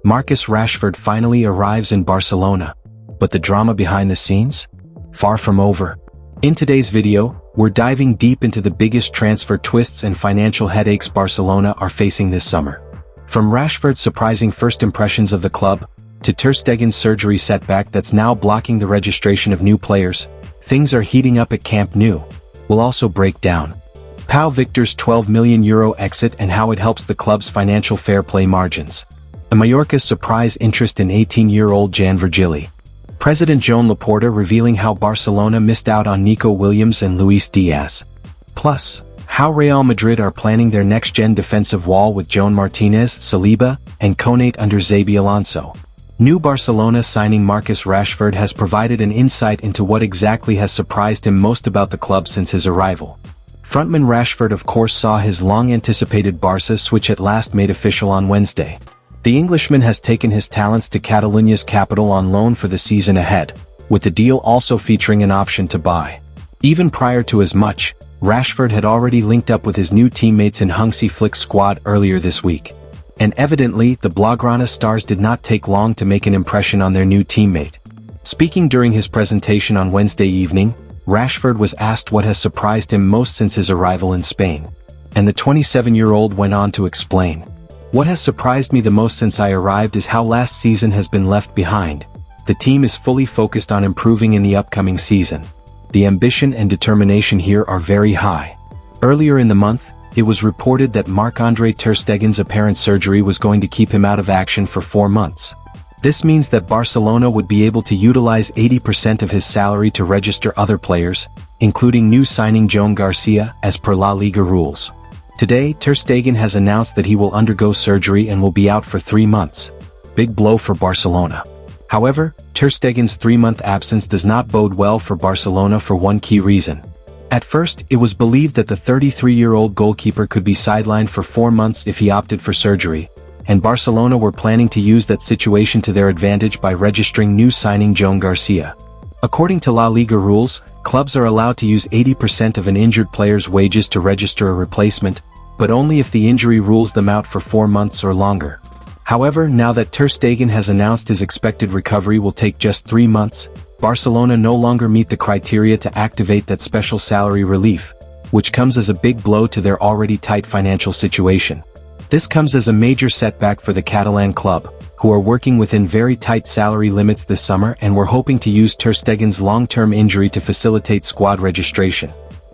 Marcus Rashford finally arrives in Barcelona. But the drama behind the scenes? Far from over. In today's video, we're diving deep into the biggest transfer twists and financial headaches Barcelona are facing this summer. From Rashford's surprising first impressions of the club, to Ter Stegen's surgery setback that's now blocking the registration of new players, things are heating up at Camp Nou. We'll also break down Pau Victor's €12 million exit and how it helps the club's financial fair play margins. And Mallorca's surprise interest in 18-year-old Jan Virgili. President Joan Laporta revealing how Barcelona missed out on Nico Williams and Luis Díaz. Plus, how Real Madrid are planning their next-gen defensive wall with Joan Martinez, Saliba, and Konaté under Xabi Alonso. New Barcelona signing Marcus Rashford has provided an insight into what exactly has surprised him most about the club since his arrival. Frontman Rashford of course saw his long-anticipated Barça switch at last made official on Wednesday. The Englishman has taken his talents to Catalonia's capital on loan for the season ahead, with the deal also featuring an option to buy. Even prior to as much, Rashford had already linked up with his new teammates in Hansi Flick's squad earlier this week. And evidently, the Blaugrana stars did not take long to make an impression on their new teammate. Speaking during his presentation on Wednesday evening, Rashford was asked what has surprised him most since his arrival in Spain. And the 27-year-old went on to explain. What has surprised me the most since I arrived is how last season has been left behind. The team is fully focused on improving in the upcoming season. The ambition and determination here are very high. Earlier in the month, it was reported that Marc-Andre Ter Stegen's apparent surgery was going to keep him out of action for 4 months. This means that Barcelona would be able to utilize 80% of his salary to register other players, including new signing Joan Garcia, as per La Liga rules. Today, Ter Stegen has announced that he will undergo surgery and will be out for 3 months. Big blow for Barcelona. However, Ter Stegen's 3-month absence does not bode well for Barcelona for one key reason. At first, it was believed that the 33-year-old goalkeeper could be sidelined for 4 months if he opted for surgery, and Barcelona were planning to use that situation to their advantage by registering new signing Joan Garcia. According to La Liga rules, clubs are allowed to use 80% of an injured player's wages to register a replacement, but only if the injury rules them out for 4 months or longer. However, now that Ter Stegen has announced his expected recovery will take just 3 months, Barcelona no longer meet the criteria to activate that special salary relief, which comes as a big blow to their already tight financial situation. This comes as a major setback for the Catalan club, who are working within very tight salary limits this summer and were hoping to use Ter Stegen's long-term injury to facilitate squad registration.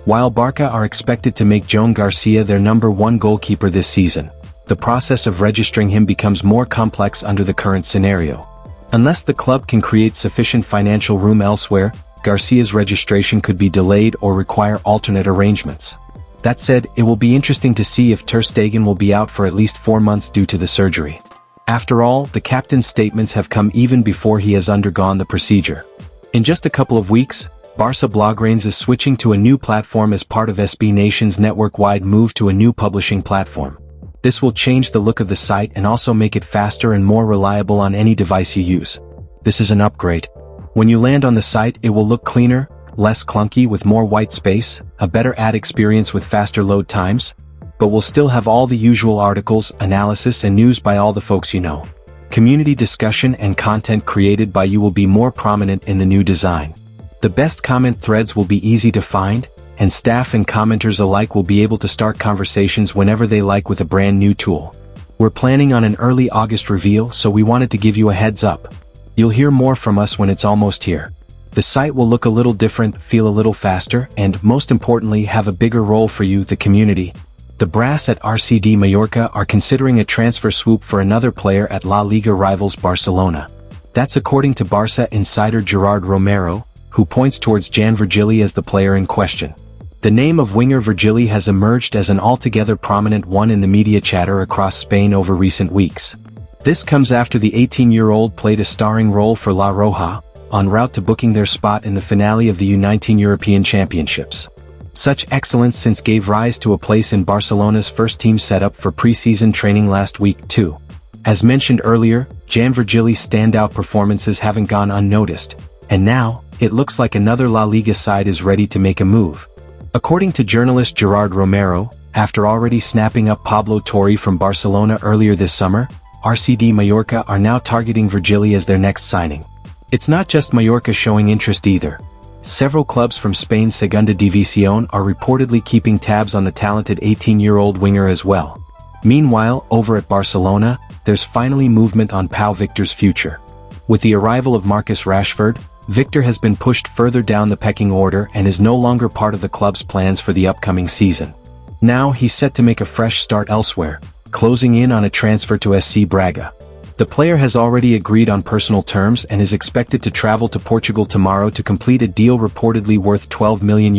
While Barca are expected to make Joan Garcia their #1 goalkeeper this season, the process of registering him becomes more complex under the current scenario. Unless the club can create sufficient financial room elsewhere, Garcia's registration could be delayed or require alternate arrangements. That said, it will be interesting to see if Ter Stegen will be out for at least 4 months due to the surgery. After all, the captain's statements have come even before he has undergone the procedure. In just a couple of weeks, Barça Blaugrana is switching to a new platform as part of SB Nation's network-wide move to a new publishing platform. This will change the look of the site and also make it faster and more reliable on any device you use. This is an upgrade. When you land on the site, it will look cleaner, less clunky with more white space, a better ad experience with faster load times, but will still have all the usual articles, analysis and news by all the folks you know. Community discussion and content created by you will be more prominent in the new design. The best comment threads will be easy to find, and staff and commenters alike will be able to start conversations whenever they like with a brand new tool. We're planning on an early August reveal, so we wanted to give you a heads up. You'll hear more from us when it's almost here. The site will look a little different, feel a little faster, and most importantly have a bigger role for you, the community. The brass at RCD Mallorca are considering a transfer swoop for another player at La Liga rivals Barcelona. That's according to Barça insider Gerard Romero, who points towards Jan Virgili as the player in question. The name of winger Virgili has emerged as an altogether prominent one in the media chatter across Spain over recent weeks. This comes after the 18-year-old played a starring role for La Roja, en route to booking their spot in the finale of the U19 European Championships. Such excellence since gave rise to a place in Barcelona's first-team setup for pre-season training last week too. As mentioned earlier, Jan Virgili's standout performances haven't gone unnoticed, and now, it looks like another La Liga side is ready to make a move. According to journalist Gerard Romero, after already snapping up Pablo Torre from Barcelona earlier this summer, RCD Mallorca are now targeting Virgili as their next signing. It's not just Mallorca showing interest either. Several clubs from Spain's Segunda División are reportedly keeping tabs on the talented 18-year-old winger as well. Meanwhile, over at Barcelona, there's finally movement on Pau Victor's future. With the arrival of Marcus Rashford, Victor has been pushed further down the pecking order and is no longer part of the club's plans for the upcoming season. Now he's set to make a fresh start elsewhere, closing in on a transfer to SC Braga. The player has already agreed on personal terms and is expected to travel to Portugal tomorrow to complete a deal reportedly worth €12 million,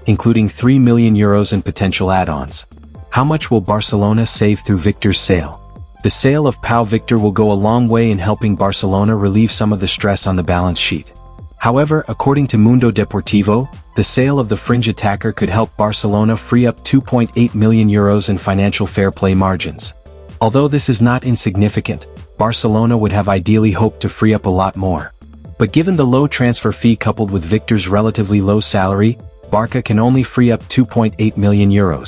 including €3 million in potential add-ons. How much will Barcelona save through Victor's sale? The sale of Pau Victor will go a long way in helping Barcelona relieve some of the stress on the balance sheet. However, according to Mundo Deportivo, the sale of the fringe attacker could help Barcelona free up €2.8 million in financial fair play margins. Although this is not insignificant, Barcelona would have ideally hoped to free up a lot more. But given the low transfer fee coupled with Victor's relatively low salary, Barca can only free up €2.8 million.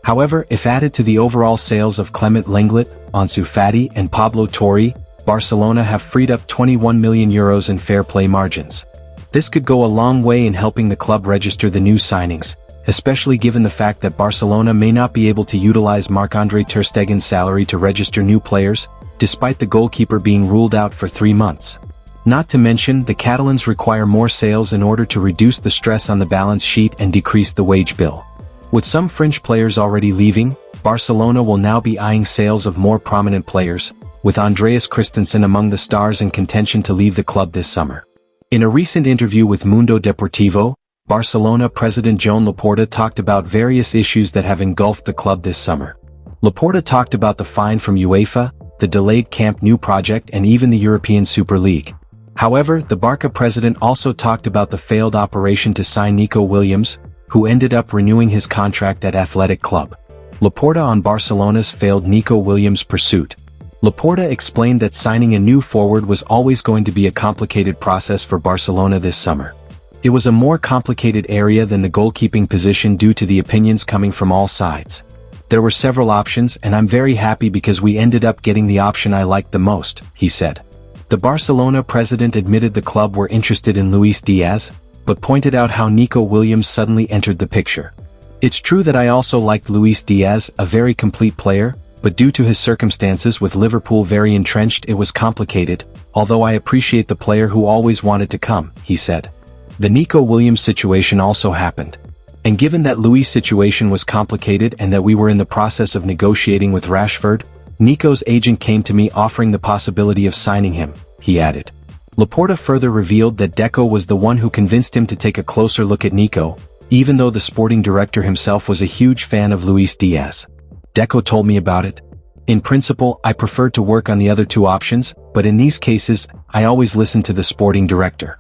However, if added to the overall sales of Clement Lenglet, Ansu Fati and Pablo Torre, Barcelona have freed up €21 million in fair play margins. This could go a long way in helping the club register the new signings, especially given the fact that Barcelona may not be able to utilize Marc-Andre ter Stegen's salary to register new players, despite the goalkeeper being ruled out for 3 months. Not to mention, the Catalans require more sales in order to reduce the stress on the balance sheet and decrease the wage bill. With some fringe players already leaving, Barcelona will now be eyeing sales of more prominent players, with Andreas Christensen among the stars in contention to leave the club this summer. In a recent interview with Mundo Deportivo, Barcelona president Joan Laporta talked about various issues that have engulfed the club this summer. Laporta talked about the fine from UEFA, the delayed Camp Nou project and even the European Super League. However, the Barca president also talked about the failed operation to sign Nico Williams, who ended up renewing his contract at Athletic Club. Laporta on Barcelona's failed Nico Williams pursuit. Laporta explained that signing a new forward was always going to be a complicated process for Barcelona this summer. It was a more complicated area than the goalkeeping position due to the opinions coming from all sides. There were several options and I'm very happy because we ended up getting the option I liked the most, he said. The Barcelona president admitted the club were interested in Luis Díaz, but pointed out how Nico Williams suddenly entered the picture. It's true that I also liked Luis Díaz, a very complete player, but due to his circumstances with Liverpool very entrenched it was complicated, although I appreciate the player who always wanted to come, he said. The Nico Williams situation also happened. And given that Luis' situation was complicated and that we were in the process of negotiating with Rashford, Nico's agent came to me offering the possibility of signing him, he added. Laporta further revealed that Deco was the one who convinced him to take a closer look at Nico, even though the sporting director himself was a huge fan of Luis Díaz. Deco told me about it. In principle, I preferred to work on the other two options, but in these cases, I always listen to the sporting director.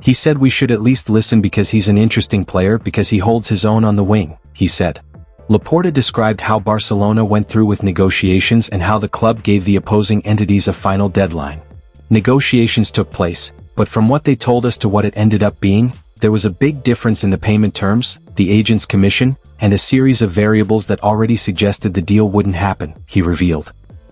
He said we should at least listen because he's an interesting player because he holds his own on the wing, he said. Laporta described how Barcelona went through with negotiations and how the club gave the opposing entities a final deadline. Negotiations took place, but from what they told us to what it ended up being, there was a big difference in the payment terms, the agent's commission, and a series of variables that already suggested the deal wouldn't happen, he revealed.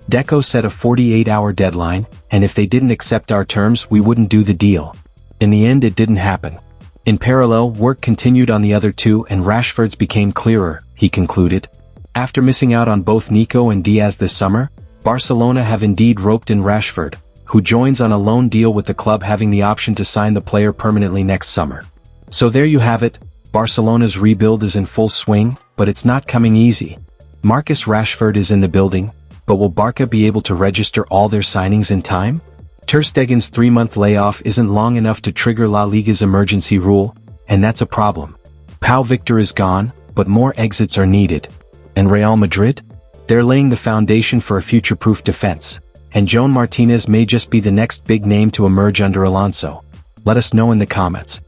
Deco set a 48-hour deadline, and if they didn't accept our terms we wouldn't do the deal. In the end it didn't happen. In parallel, work continued on the other two and Rashford's became clearer, he concluded. After missing out on both Nico and Díaz this summer, Barcelona have indeed roped in Rashford, who joins on a loan deal with the club having the option to sign the player permanently next summer. So there you have it, Barcelona's rebuild is in full swing, but it's not coming easy. Marcus Rashford is in the building, but will Barca be able to register all their signings in time? Ter Stegen's 3-month layoff isn't long enough to trigger La Liga's emergency rule, and that's a problem. Pau Victor is gone, but more exits are needed. And Real Madrid? They're laying the foundation for a future-proof defense, and Joan Martinez may just be the next big name to emerge under Alonso. Let us know in the comments.